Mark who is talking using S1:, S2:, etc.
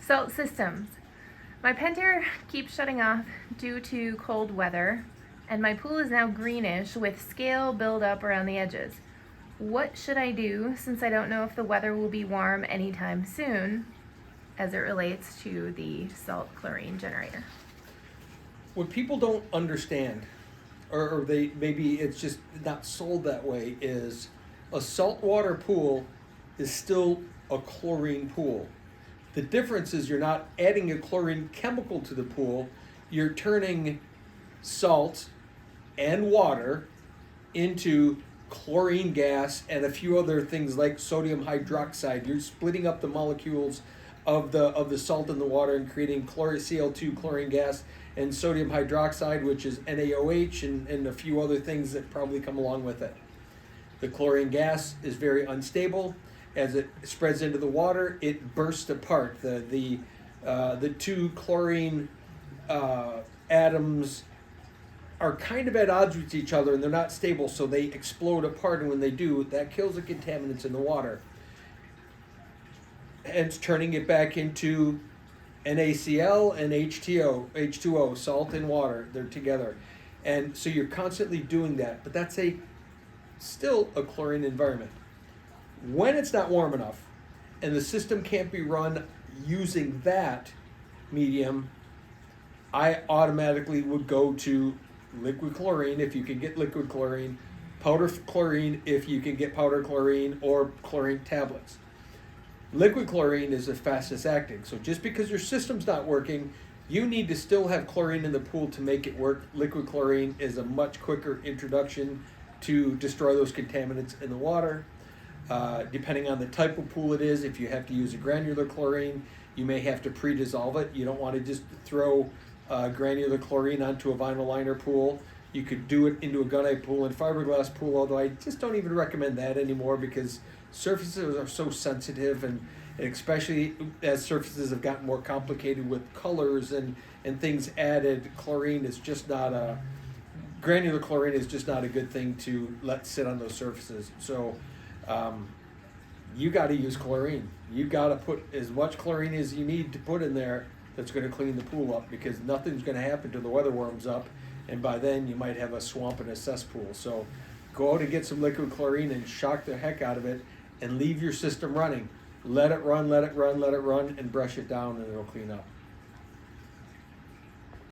S1: Salt systems. My Pentair keeps shutting off due to cold weather, and my pool is now greenish with scale buildup around the edges. What should I do since I don't know if the weather will be warm anytime soon as it relates to the salt chlorine generator?
S2: What people don't understand, or they maybe it's just not sold that way, is a saltwater pool is still a chlorine pool. The difference is you're not adding a chlorine chemical to the pool, you're turning salt and water into chlorine gas and a few other things like sodium hydroxide. You're splitting up the molecules of the salt in the water and creating Cl2 chlorine gas and sodium hydroxide, which is NaOH, and a few other things that probably come along with it. The chlorine gas is very unstable. As it spreads into the water, it bursts apart. The two chlorine atoms are kind of at odds with each other, and they're not stable, so they explode apart. And when they do, that kills the contaminants in the water, hence turning it back into NaCl and H2O, salt and water. They're together, and so you're constantly doing that. But that's still a chlorine environment. When it's not warm enough and the system can't be run using that medium, I automatically would go to liquid chlorine if you can get liquid chlorine, powder chlorine if you can get powder chlorine, or chlorine tablets. Liquid chlorine is the fastest acting, so just because your system's not working, you need to still have chlorine in the pool to make it work. Liquid chlorine is a much quicker introduction to destroy those contaminants in the water. Depending on the type of pool it is, if you have to use a granular chlorine, you may have to pre-dissolve it. You don't want to just throw granular chlorine onto a vinyl liner pool. You could do it into a gunite pool and fiberglass pool, although I just don't even recommend that anymore because surfaces are so sensitive, and especially as surfaces have gotten more complicated with colors and things added, granular chlorine is just not a good thing to let sit on those surfaces. So you got to use chlorine. You got to put as much chlorine as you need to put in there that's going to clean the pool up, because nothing's going to happen till the weather warms up, and by then you might have a swamp and a cesspool. So go out and get some liquid chlorine and shock the heck out of it and leave your system running. Let it run, let it run, let it run, and brush it down, and it'll clean up.